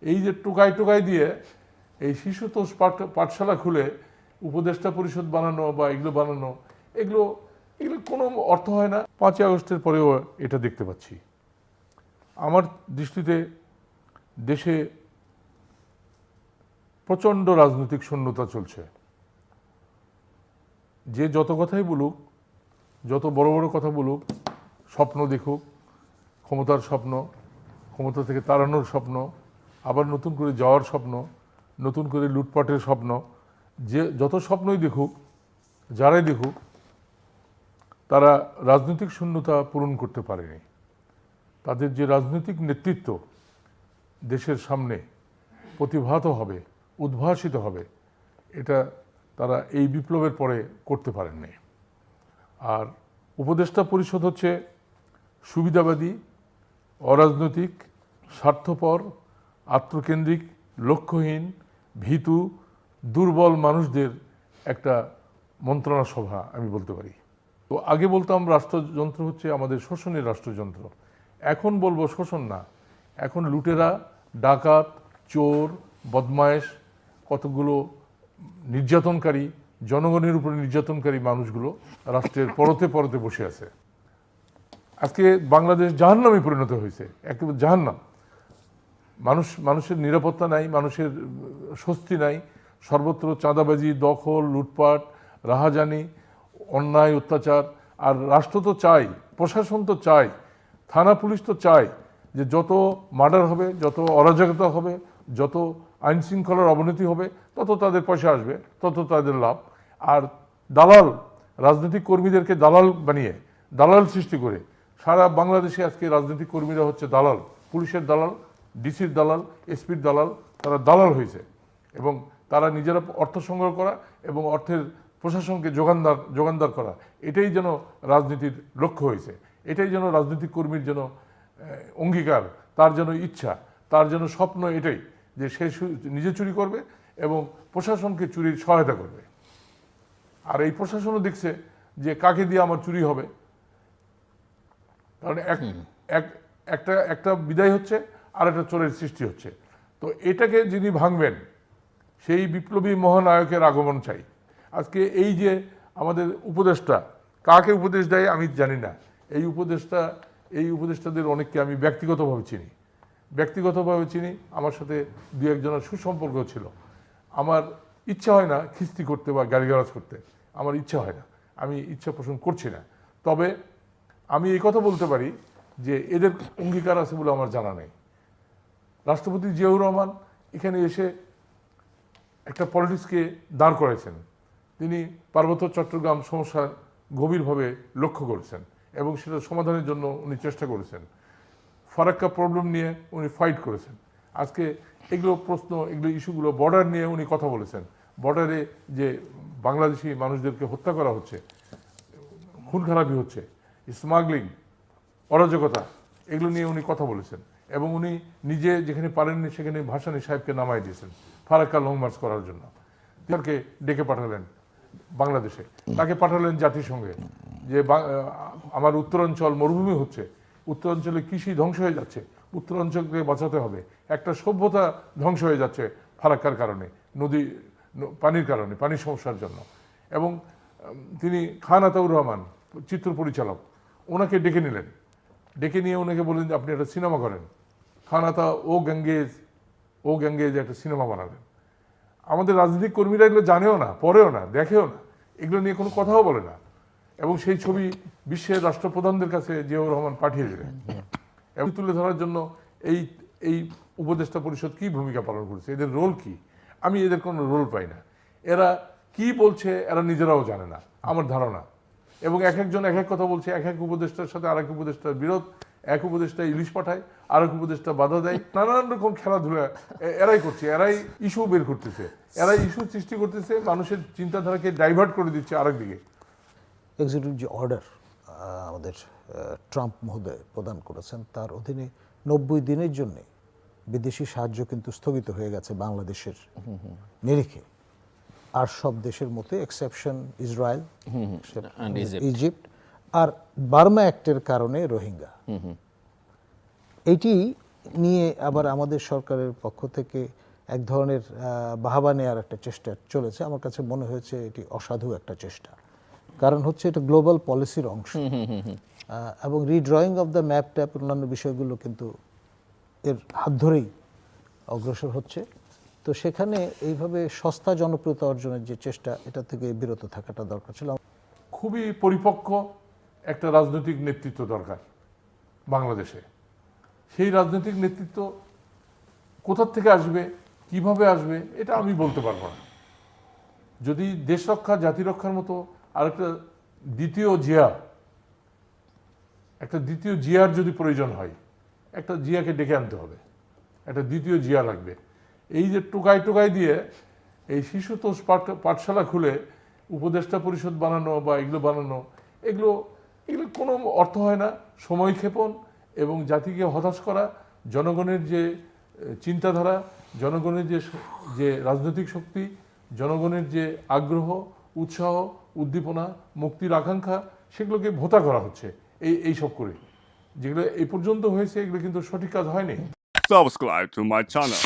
এই যে টোকাই টোকাই দিয়ে এই শিশুতোষ পাঠশালা খুলে উপদেষ্টা পরিষদ বানানো বা এগুলো বানানো, এগুলো এগুলো কোনো অর্থ হয় না। 5ই আগস্টের পরেও এটা দেখতে পাচ্ছি। আমার দৃষ্টিতে দেশে প্রচণ্ড রাজনৈতিক শূন্যতা চলছে। যে যত কথাই বলুক, যত বড় বড় কথা বলুক, স্বপ্ন দেখুক, ক্ষমতার স্বপ্ন, ক্ষমতা থেকে তাড়ানোর স্বপ্ন, আবার নতুন করে যাওয়ার স্বপ্ন, নতুন করে লুটপাটের স্বপ্ন, যে যত স্বপ্নই দেখুক, যারাই দেখুক, তারা রাজনৈতিক শূন্যতা পূরণ করতে পারেনি। তাদের যে রাজনৈতিক নেতৃত্ব দেশের সামনে প্রতিভাত হবে, উদ্ভাসিত হবে, এটা তারা এই বিপ্লবের পরে করতে পারেননি। আর উপদেষ্টা পরিষদ হচ্ছে সুবিধাবাদী, অরাজনৈতিক, স্বার্থপর, আত্মকেন্দ্রিক, লক্ষ্যহীন, ভীতু, দুর্বল মানুষদের একটা মন্ত্রণা সভা আমি বলতে পারি। তো আগে বলতাম রাষ্ট্রযন্ত্র হচ্ছে আমাদের শোষণের রাষ্ট্রযন্ত্র, এখন বলবো শোষণ না, এখন লুটেরা, ডাকাত, চোর, বদমায়েশ, কতগুলো নির্যাতনকারী, জনগণের উপরে নির্যাতনকারী মানুষগুলো রাষ্ট্রের পরতে পরতে বসে আছে। আজকে বাংলাদেশ জাহান্নামে পরিণত হয়েছে, একেবারে জাহান্নাম। মানুষের নিরাপত্তা নাই, মানুষের স্বস্তি নাই, সর্বত্র চাঁদাবাজি, দখল, লুটপাট, রাহাজানি, অন্যায়, অত্যাচার। আর রাষ্ট্র তো চাই, প্রশাসন তো চাই, থানা পুলিশ তো চায় যে যত মার্ডার হবে, যত অরাজকতা হবে, যত আইন শৃঙ্খলার অবনতি হবে, তত তাদের পয়সা আসবে, তত তাদের লাভ। আর দালাল, রাজনৈতিক কর্মীদেরকে দালাল বানিয়ে, দালাল সৃষ্টি করে সারা বাংলাদেশে আজকে রাজনৈতিক কর্মীরা হচ্ছে দালাল, পুলিশের দালাল, ডিসির দালাল, এসপির দালাল, তারা দালাল হয়েছে। এবং তারা নিজেরা অর্থ সংগ্রহ করা এবং অর্থের প্রশাসনকে যোগানদার করা, এটাই যেন রাজনীতির লক্ষ্য হয়েছে, এটাই যেন রাজনৈতিক কর্মীর যেন অঙ্গীকার, তার যেন ইচ্ছা, তার যেন স্বপ্ন, এটাই যে সে নিজে চুরি করবে এবং প্রশাসনকে চুরির সহায়তা করবে। আর এই প্রশাসনও দেখছে যে কাকে দিয়ে আমার চুরি হবে, কারণ একটা বিদায় হচ্ছে আর একটা চোরের সৃষ্টি হচ্ছে। তো এটাকে যিনি ভাঙবেন, সেই বিপ্লবী মহানায়কের আগমন চাই। আজকে এই যে আমাদের উপদেষ্টা, কাকে উপদেশ দেয় আমি জানি না। এই উপদেষ্টাদের অনেককে আমি ব্যক্তিগতভাবে চিনি, আমার সাথে দু একজনের সুসম্পর্ক ছিল। আমার ইচ্ছা হয় না খিস্তি করতে বা গালিগালাজ করতে, আমার ইচ্ছা হয় না, আমি ইচ্ছা পোষণ করছি না। তবে আমি এই কথা বলতে পারি যে এদের অঙ্গীকার আছে বলে আমার জানা নেই। রাষ্ট্রপতি জিয়াউর রহমান এখানে এসে একটা পলিটিক্সকে দাঁড় করেছেন। তিনি পার্বত্য চট্টগ্রাম সমস্যার গভীরভাবে লক্ষ্য করেছেন এবং সেটা সমাধানের জন্য উনি চেষ্টা করেছেন। ফারাক্কা প্রবলেম নিয়ে উনি ফাইট করেছেন। আজকে এগুলো প্রশ্ন, এগুলো ইস্যুগুলো, বর্ডার নিয়ে উনি কথা বলেছেন। বর্ডারে যে বাংলাদেশি মানুষদেরকে হত্যা করা হচ্ছে, খুন খারাপি হচ্ছে, স্মাগলিং, অরাজকতা, এগুলো নিয়ে উনি কথা বলেছেন। এবং উনি নিজে যেখানে পারেননি সেখানে ভাসানী সাহেবকে নামাই দিয়েছেন ফারাক্কা লং মার্চ করার জন্য। তাকে ডেকে পাঠালেন বাংলাদেশে, তাকে পাঠালেন জাতিসংঘে যে আমার উত্তরাঞ্চল মরুভূমি হচ্ছে, উত্তরাঞ্চলে কৃষি ধ্বংস হয়ে যাচ্ছে, উত্তরাঞ্চলকে বাঁচাতে হবে, একটা সভ্যতা ধ্বংস হয়ে যাচ্ছে ফারাক্কার কারণে, পানির কারণে, পানির সমস্যার জন্য। এবং তিনি খান আতাউর রহমান চিত্র পরিচালক, ওনাকে ডেকে নিলেন, ডেকে নিয়ে ওনাকে বললেন যে আপনি একটা সিনেমা করেন। খান আতা ও গ্যাঙ্গেজ একটা সিনেমা বানালেন। আমাদের রাজনৈতিক কর্মীরা এগুলো জানেও না, পড়েও না, দেখেও না, এগুলো নিয়ে কোনো কথাও বলে না। এবং সেই ছবি বিশ্বের রাষ্ট্রপ্রধানদের কাছে জিয়াউর রহমান পাঠিয়ে দিলেন। এবং তুলে ধরার জন্য এই উপদেষ্টা পরিষদ কি ভূমিকা পালন করেছে, এদের রোল কি, আমি এদের কোনো রোল পাই না। এরা কি বলছে এরা নিজেরাও জানে না আমার ধারণা। এবং এক একজন এক এক কথা বলছে, এক এক উপদেষ্টার সাথে আরেক উপদেষ্টার বিরোধ, এক উপদেষ্টা ইলিশ পাঠায়, আরেক উপদেষ্টা বাধা দেয়, নানান রকম খেলাধুলা এরাই করছে। এরাই ইস্যু বের করতেছে, এরাই ইস্যু সৃষ্টি করতেছে, মানুষের চিন্তাধারাকে ডাইভার্ট করে দিচ্ছে আরেক দিকে। এক্সিকিউটিভ যে অর্ডার আমাদের ট্রাম্প মহোদয় প্রদান করেছেন, তার অধীনে 90 দিনের জন্য বিদেশি সাহায্য কিন্তু স্থগিত হয়ে গেছে বাংলাদেশের নিরিখে। আর সব দেশের মতো এক্সেপশন ইসরায়েল, ইজিপ্ট আর বার্মা অ্যাক্টের কারণে রোহিঙ্গা। এটি নিয়ে আবার আমাদের সরকারের পক্ষ থেকে এক ধরনের বাহাবা নেওয়ার একটা চেষ্টা চলেছে। আমার কাছে মনে হয়েছে এটি অসাধু একটা চেষ্টা। কারণ হচ্ছে এটা গ্লোবাল পলিসির অংশ, এবং রিড্রয়িং অফ দ্য ম্যাপ ট্যাপ অন্যান্য বিষয়গুলো কিন্তু এর হাত ধরেই অগ্রসর হচ্ছে। তো সেখানে এইভাবে সস্তা জনপ্রিয়তা অর্জনের যে চেষ্টা, এটা থেকে বিরত থাকাটা দরকার ছিল। খুবই পরিপক্ক একটা রাজনৈতিক নেতৃত্ব দরকার বাংলাদেশে। সেই রাজনৈতিক নেতৃত্ব কোথা থেকে আসবে, কিভাবে আসবে, এটা আমি বলতে পারবো না। যদি দেশ রক্ষা, জাতি রক্ষার মতো আরেকটা দ্বিতীয় জিয়ার যদি প্রয়োজন হয়, একটা জিয়াকে ডেকে আনতে হবে, একটা দ্বিতীয় জিয়া লাগবে। এই যে টোকাই দিয়ে এই শিশুতোষ পাঠশালা খুলে উপদেষ্টা পরিষদ বানানো বা এগুলো বানানো, এগুলো কোনো অর্থ হয় না, সময়ক্ষেপণ এবং জাতিকে হতাশ করা। জনগণের যে চিন্তাধারা, জনগণের যে রাজনৈতিক শক্তি, জনগণের যে আগ্রহ, উৎসাহ, উদ্দীপনা, মুক্তির আকাঙ্ক্ষা, সেগুলোকে ভোঁতা করা হচ্ছে এইসব করে। যেগুলো এই পর্যন্ত হয়েছে, এগুলো কিন্তু সঠিক কাজ হয়নি। Subscribe to my channel.